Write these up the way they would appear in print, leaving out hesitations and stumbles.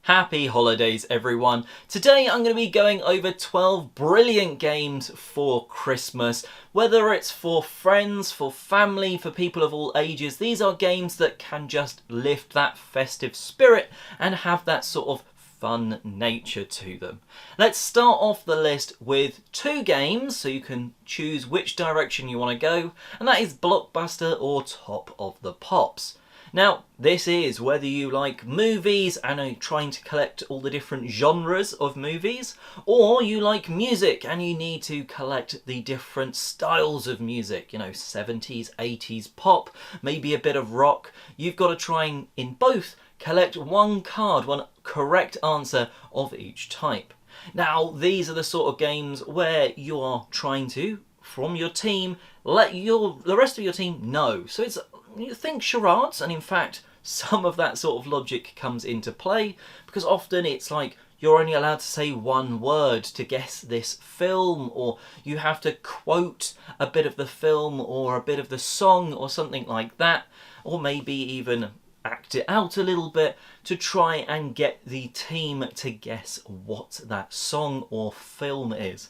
Happy holidays, everyone. Today I'm going to be going over 12 brilliant games for Christmas. Whether it's for friends, for family, for people of all ages, these are games that can just lift that festive spirit and have that sort of fun nature to them. Let's start off the list with two games so you can choose which direction you want to go, and that is Blockbuster or Top of the Pops. Now, this is whether you like movies and are trying to collect all the different genres of movies, or you like music and you need to collect the different styles of music, 70s, 80s pop, maybe a bit of rock. You've got to try and, in both, collect one card, one correct answer of each type. Now, these are the sort of games where you are trying to, from your team, let the rest of your team know. So you think charades, and in fact some of that sort of logic comes into play, because often it's like you're only allowed to say one word to guess this film, or you have to quote a bit of the film or a bit of the song or something like that, or maybe even act it out a little bit to try and get the team to guess what that song or film is.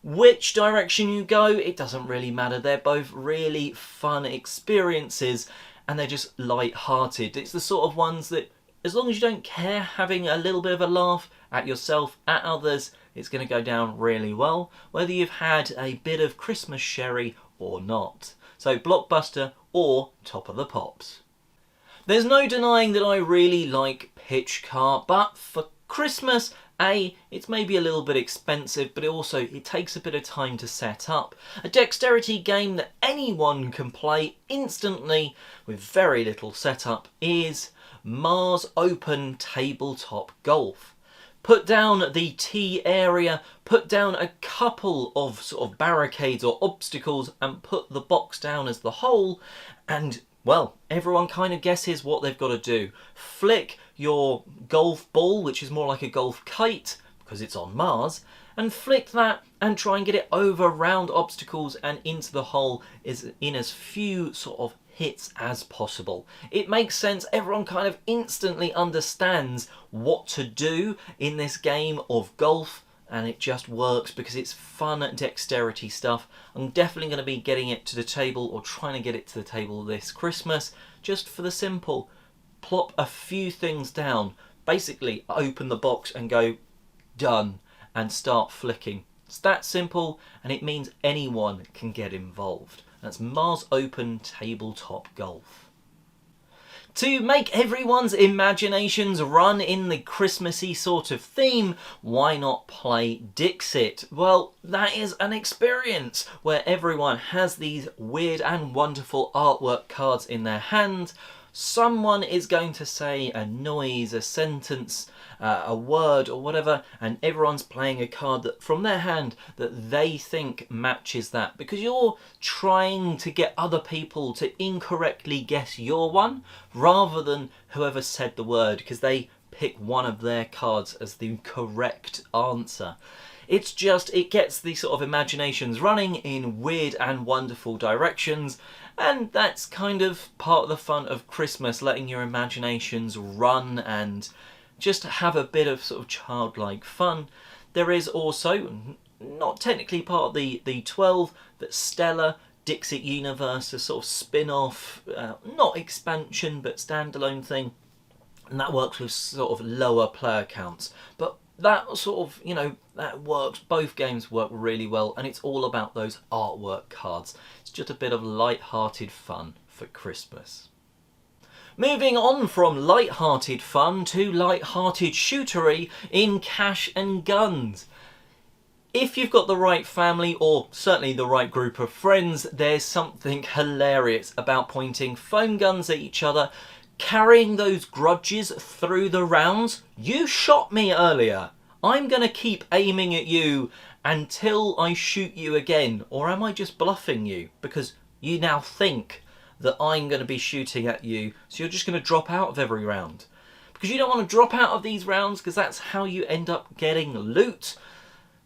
Which direction you go, it doesn't really matter. They're both really fun experiences and they're just light-hearted. It's the sort of ones that, as long as you don't care, having a little bit of a laugh at yourself, at others, it's going to go down really well, whether you've had a bit of Christmas sherry or not. So Blockbuster or Top of the Pops. There's no denying that I really like Pitch Car, but for Christmas, it's maybe a little bit expensive, but it takes a bit of time to set up. A dexterity game that anyone can play instantly with very little setup is Mars Open Tabletop Golf. Put down the tee area, put down a couple of sort of barricades or obstacles and put the box down as the hole, and well, everyone kind of guesses what they've got to do. Flick your golf ball, which is more like a golf kite because it's on Mars, and flick that and try and get it over round obstacles and into the hole in as few sort of hits as possible. It makes sense. Everyone kind of instantly understands what to do in this game of golf, and it just works because it's fun dexterity stuff. I'm definitely going to be getting it to the table, or trying to get it to the table this Christmas, just for the simple plop a few things down, basically open the box and go done and start flicking. It's that simple, and it means anyone can get involved. That's Mars Open Tabletop Golf. To make everyone's imaginations run in the Christmassy sort of theme, why not play Dixit? Well, that is an experience where everyone has these weird and wonderful artwork cards in their hand. Someone is going to say a noise, a sentence, a word or whatever, and everyone's playing a card that from their hand that they think matches that, because you're trying to get other people to incorrectly guess your one rather than whoever said the word, because they pick one of their cards as the correct answer. It gets these sort of imaginations running in weird and wonderful directions, and that's kind of part of the fun of Christmas, letting your imaginations run and just have a bit of sort of childlike fun. There is also, not technically part of the 12, but Stella, Dixit Universe, a sort of spin-off, not expansion, but standalone thing. And that works with sort of lower player counts. But that sort of, that works. Both games work really well, and it's all about those artwork cards. It's just a bit of light-hearted fun for Christmas. Moving on from light-hearted fun to light-hearted shootery in Cash and Guns. If you've got the right family, or certainly the right group of friends, there's something hilarious about pointing foam guns at each other, carrying those grudges through the rounds. You shot me earlier. I'm going to keep aiming at you until I shoot you again. Or am I just bluffing you? Because you now think that I'm going to be shooting at you, so you're just going to drop out of every round. Because you don't want to drop out of these rounds, because that's how you end up getting loot.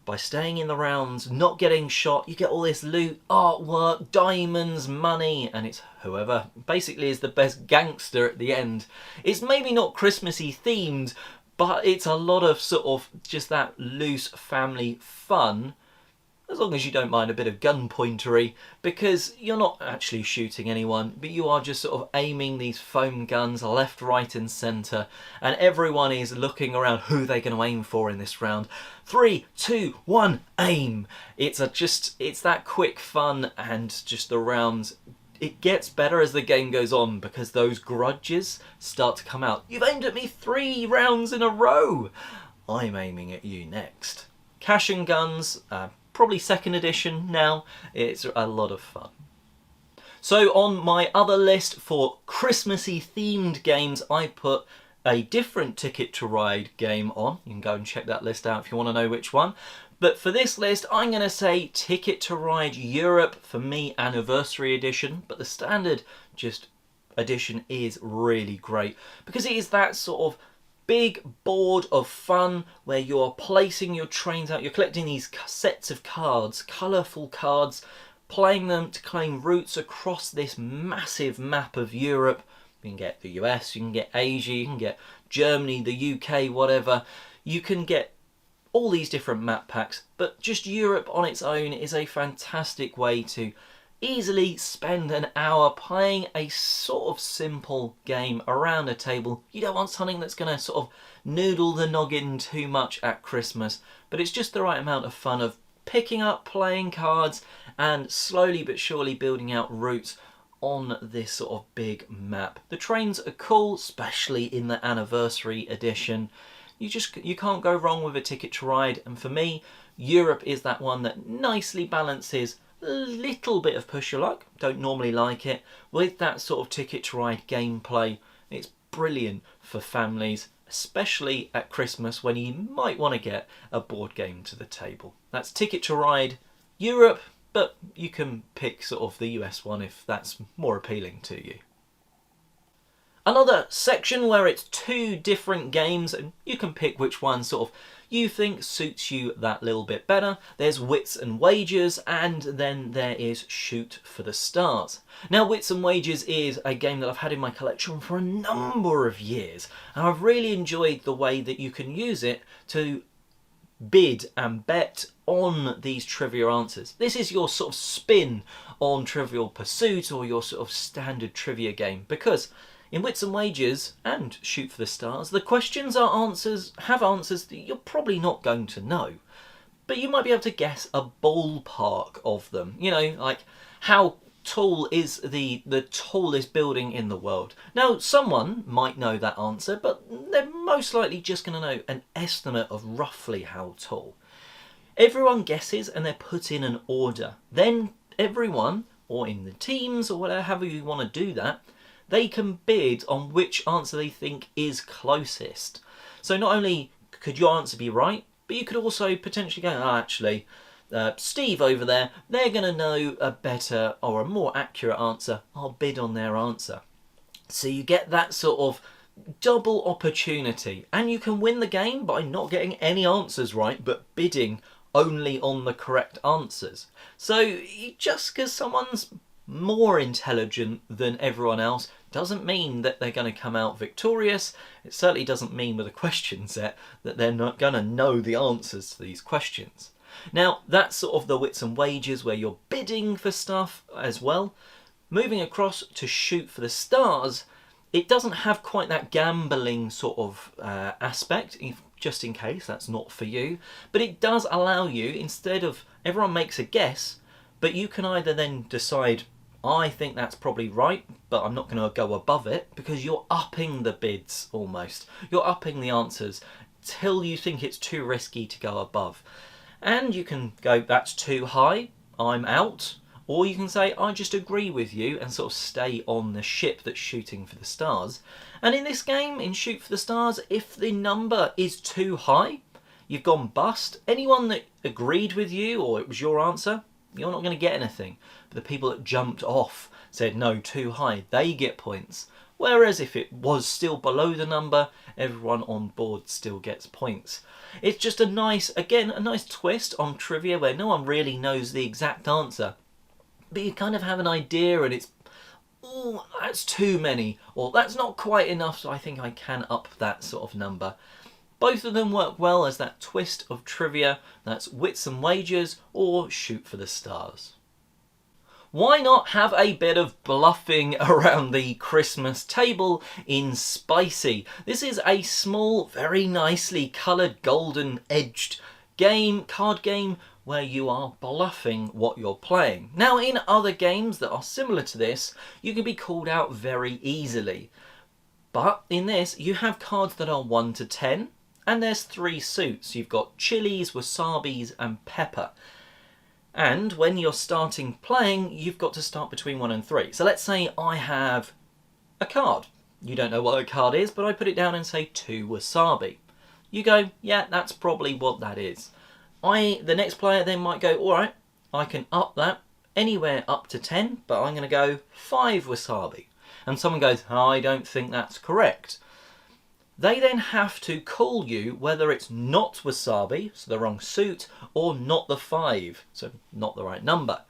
By staying in the rounds, not getting shot, you get all this loot, artwork, diamonds, money, and it's whoever basically is the best gangster at the end. It's maybe not Christmassy themed, but it's a lot of sort of just that loose family fun, as long as you don't mind a bit of gun pointery, because you're not actually shooting anyone, but you are just sort of aiming these foam guns left, right and centre, and everyone is looking around who they're going to aim for in this round. 3, 2, 1, aim! It's that quick fun, and just the rounds, it gets better as the game goes on, because those grudges start to come out. You've aimed at me 3 rounds in a row! I'm aiming at you next. Cash and Guns, probably 2nd edition now. It's a lot of fun. So on my other list for Christmassy themed games, I put a different Ticket to Ride game on. You can go and check that list out if you want to know which one. But for this list, I'm going to say Ticket to Ride Europe, for me, Anniversary Edition. But the standard edition is really great, because it is that sort of big board of fun where you're placing your trains out. You're collecting these sets of cards, colourful cards, playing them to claim routes across this massive map of Europe. You can get the US, you can get Asia, you can get Germany, the UK, whatever. You can get all these different map packs, but just Europe on its own is a fantastic way to easily spend an hour playing a sort of simple game around a table. You don't want something that's going to sort of noodle the noggin too much at Christmas, but it's just the right amount of fun of picking up, playing cards, and slowly but surely building out routes on this sort of big map. The trains are cool, especially in the Anniversary Edition. You can't go wrong with a Ticket to Ride, and for me, Europe is that one that nicely balances a little bit of push your luck, don't normally like it, with that sort of Ticket to Ride gameplay. It's brilliant for families, especially at Christmas when you might want to get a board game to the table. That's Ticket to Ride Europe, but you can pick sort of the US one if that's more appealing to you. Another section where it's 2 different games, and you can pick which one sort of you think suits you that little bit better. There's Wits and Wagers, and then there is Shoot for the Stars. Now, Wits and Wagers is a game that I've had in my collection for a number of years, and I've really enjoyed the way that you can use it to bid and bet on these trivia answers. This is your sort of spin on Trivial Pursuit, or your sort of standard trivia game, because in Wits and Wagers and Shoot for the Stars, the questions have answers that you're probably not going to know, but you might be able to guess a ballpark of them. You know, like how tall is the tallest building in the world? Now, someone might know that answer, but they're most likely just going to know an estimate of roughly how tall. Everyone guesses and they're put in an order. Then everyone, or in the teams or whatever, however you want to do that, they can bid on which answer they think is closest. So not only could your answer be right, but you could also potentially go, actually, Steve over there, they're going to know a better or a more accurate answer. I'll bid on their answer. So you get that sort of double opportunity, and you can win the game by not getting any answers right, but bidding only on the correct answers. So just because someone's more intelligent than everyone else doesn't mean that they're going to come out victorious. It certainly doesn't mean with a question set that they're not going to know the answers to these questions. Now, that's sort of the Wits and Wagers where you're bidding for stuff as well. Moving across to Shoot for the Stars, it doesn't have quite that gambling sort of aspect, just in case that's not for you, but it does allow you, instead of everyone makes a guess, but you can either then decide, I think that's probably right, but I'm not going to go above it, because you're upping the bids almost. You're upping the answers till you think it's too risky to go above. And you can go, that's too high, I'm out. Or you can say, I just agree with you, and sort of stay on the ship that's shooting for the stars. And in this game, in Shoot for the Stars, if the number is too high, you've gone bust. Anyone that agreed with you, or it was your answer, you're not going to get anything. But the people that jumped off, said no, too high, they get points. Whereas if it was still below the number, everyone on board still gets points. It's just a nice twist on trivia where no one really knows the exact answer. But you kind of have an idea, and it's, oh, that's too many, or that's not quite enough, so I think I can up that sort of number. Both of them work well as that twist of trivia, that's wits and wagers or shoot for the stars. Why not have a bit of bluffing around the Christmas table in Spicy? This is a small, very nicely coloured, golden edged card game where you are bluffing what you're playing. Now, in other games that are similar to this, you can be called out very easily. But in this, you have cards that are 1 to 10, and there's 3 suits. You've got chilies, wasabis, and pepper. And when you're starting playing, you've got to start between 1 and 3. So let's say I have a card. You don't know what a card is, but I put it down and say 2 wasabi. You go, yeah, that's probably what that is. The next player then might go, all right, I can up that anywhere up to 10, but I'm going to go 5 wasabi. And someone goes, I don't think that's correct. They then have to call you whether it's not wasabi, so the wrong suit, or not the 5, so not the right number.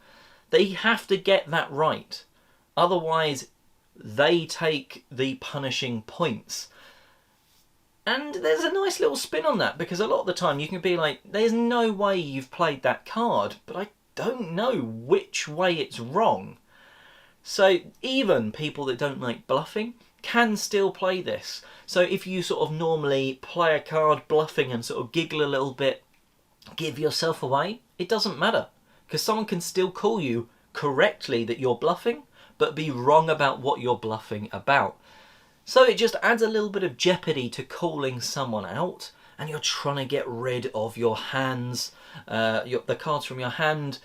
They have to get that right. Otherwise, they take the punishing points. And there's a nice little spin on that, because a lot of the time you can be like, there's no way you've played that card, but I don't know which way it's wrong. So even people that don't like bluffing can still play this. So if you sort of normally play a card bluffing and sort of giggle a little bit, give yourself away, it doesn't matter. Because someone can still call you correctly that you're bluffing, but be wrong about what you're bluffing about. So it just adds a little bit of jeopardy to calling someone out, and you're trying to get rid of your hands, the cards from your hand.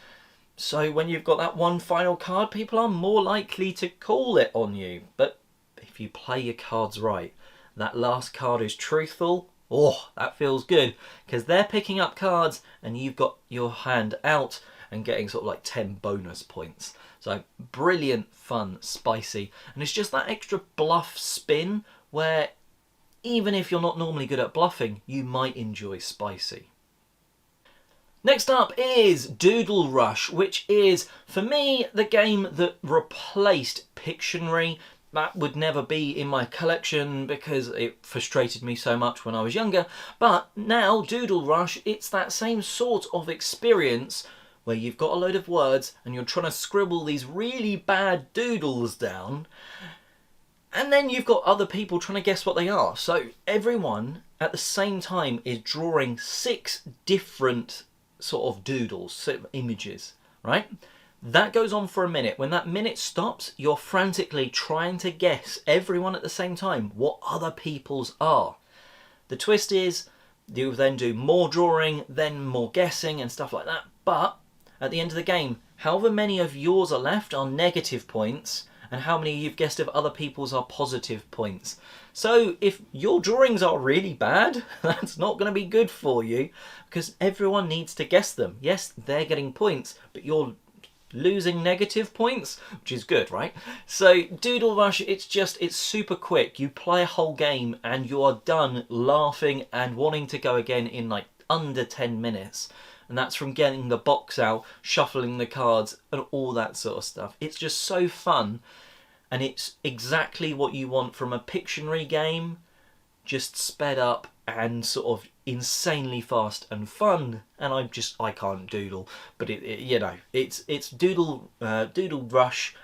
So when you've got that one final card, people are more likely to call it on you. But if you play your cards right, that last card is truthful, oh, that feels good, because they're picking up cards and you've got your hand out and getting sort of like 10 bonus points. So brilliant, fun, spicy, and it's just that extra bluff spin where even if you're not normally good at bluffing, you might enjoy spicy. Next up is Doodle Rush, which is, for me, the game that replaced Pictionary. That would never be in my collection because it frustrated me so much when I was younger. But now, Doodle Rush, it's that same sort of experience where you've got a load of words and you're trying to scribble these really bad doodles down. And then you've got other people trying to guess what they are. So everyone at the same time is drawing 6 different sort of doodles, sort of images, right? That goes on for a minute. When that minute stops, you're frantically trying to guess, everyone at the same time, what other people's are. The twist is you then do more drawing, then more guessing and stuff like that. But at the end of the game, however many of yours are left are negative points, and how many you've guessed of other people's are positive points. So if your drawings are really bad, that's not going to be good for you, because everyone needs to guess them. Yes, they're getting points, but you're losing negative points, which is good, right? So Doodle Rush, it's super quick. You play a whole game and you are done laughing and wanting to go again in like under 10 minutes. And that's from getting the box out, shuffling the cards and all that sort of stuff. It's just so fun, and it's exactly what you want from a Pictionary game, just sped up and sort of insanely fast and fun. And I can't doodle, but it's Doodle Rush,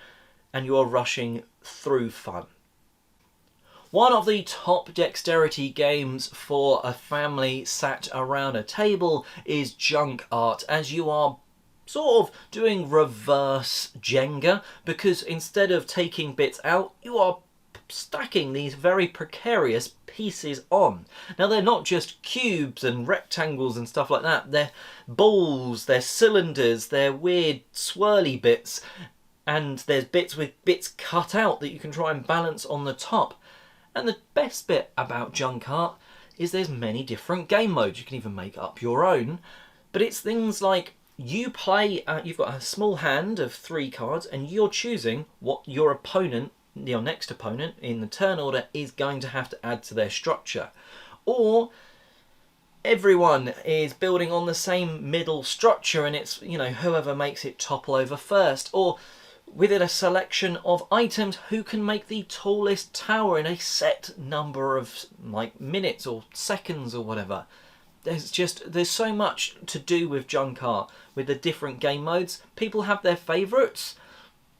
and you are rushing through fun. One of the top dexterity games for a family sat around a table is Junk Art, as you are sort of doing reverse Jenga, because instead of taking bits out, you are stacking these very precarious pieces on. Now, they're not just cubes and rectangles and stuff like that. They're balls, they're cylinders, they're weird swirly bits, and there's bits with bits cut out that you can try and balance on the top. And the best bit about Junk Art is there's many different game modes. You can even make up your own. But it's things like you play, you've got a small hand of 3 cards, and you're choosing what your opponent, your next opponent in the turn order, is going to have to add to their structure. Or everyone is building on the same middle structure, and it's, whoever makes it topple over first. Or within a selection of items, who can make the tallest tower in a set number of like minutes or seconds or whatever. There's so much to do with junk art with the different game modes. People have their favourites,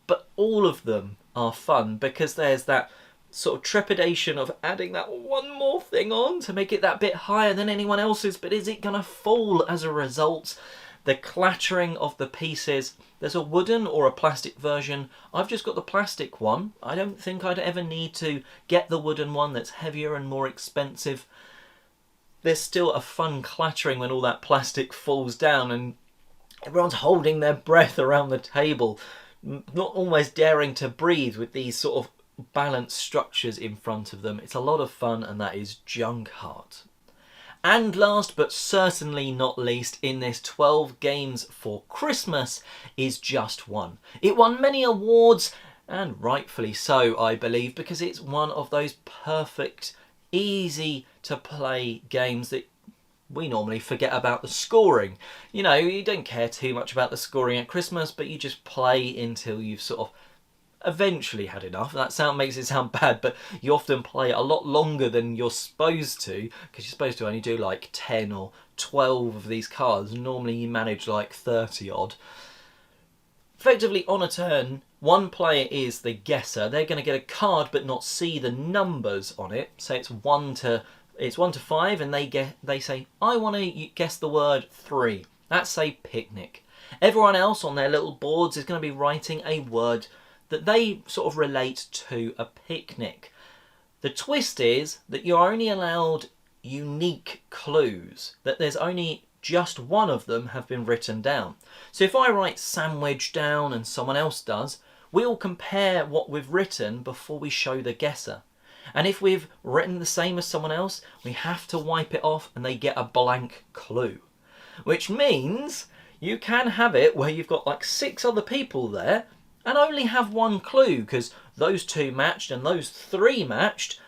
but all of them are fun because there's that sort of trepidation of adding that one more thing on to make it that bit higher than anyone else's, but is it gonna fall as a result? The clattering of the pieces. There's a wooden or a plastic version. I've just got the plastic one. I don't think I'd ever need to get the wooden one that's heavier and more expensive. There's still a fun clattering when all that plastic falls down and everyone's holding their breath around the table, not almost daring to breathe with these sort of balanced structures in front of them. It's a lot of fun, and that is junk art. And last but certainly not least in this 12 games for Christmas is Just One. It won many awards, and rightfully so, I believe, because it's one of those perfect, easy to play games that we normally forget about the scoring. You know, you don't care too much about the scoring at Christmas, but you just play until you've sort of eventually had enough. That makes it sound bad, but you often play a lot longer than you're supposed to, because you're supposed to only do like 10 or 12 of these cards. Normally you manage like 30 odd. Effectively, on a turn, one player is the guesser. They're going to get a card but not see the numbers on it. So it's 1 to 5, and they say, I want to guess the word 3. That's say picnic. Everyone else on their little boards is going to be writing a word that they sort of relate to a picnic. The twist is that you're only allowed unique clues, that there's only just one of them have been written down. So if I write sandwich down and someone else does, we'll compare what we've written before we show the guesser. And if we've written the same as someone else, we have to wipe it off and they get a blank clue. Which means you can have it where you've got like 6 other people there and only have one clue because those 2 matched and those 3 matched.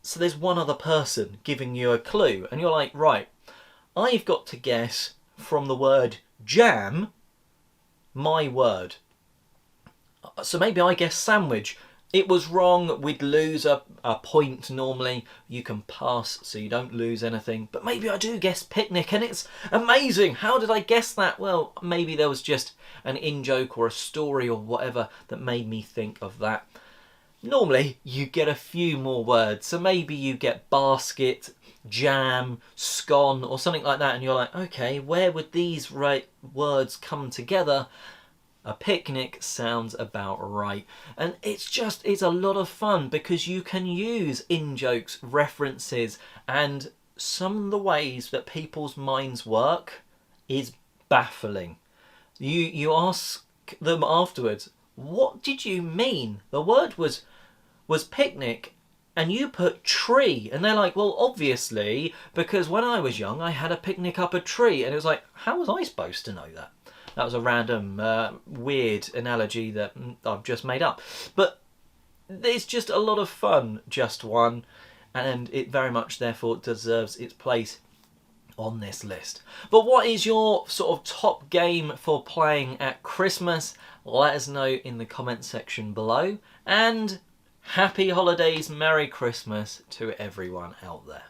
So there's one other person giving you a clue. And you're like, right, I've got to guess from the word jam, my word. So maybe I guess sandwich. It was wrong, we'd lose a point normally. You can pass so you don't lose anything. But maybe I do guess picnic and it's amazing. How did I guess that? Well, maybe there was just an in-joke or a story or whatever that made me think of that. Normally you get a few more words. So maybe you get basket, jam, scone or something like that. And you're like, okay, where would these words come together? A picnic sounds about right. And it's a lot of fun because you can use in-jokes, references, and some of the ways that people's minds work is baffling. You ask them afterwards, what did you mean? The word was picnic and you put tree. And they're like, well, obviously, because when I was young, I had a picnic up a tree. And it was like, how was I supposed to know that? That was a random, weird analogy that I've just made up. But it's just a lot of fun, Just One, and it very much, therefore, deserves its place on this list. But what is your sort of top game for playing at Christmas? Let us know in the comment section below. And happy holidays, Merry Christmas to everyone out there.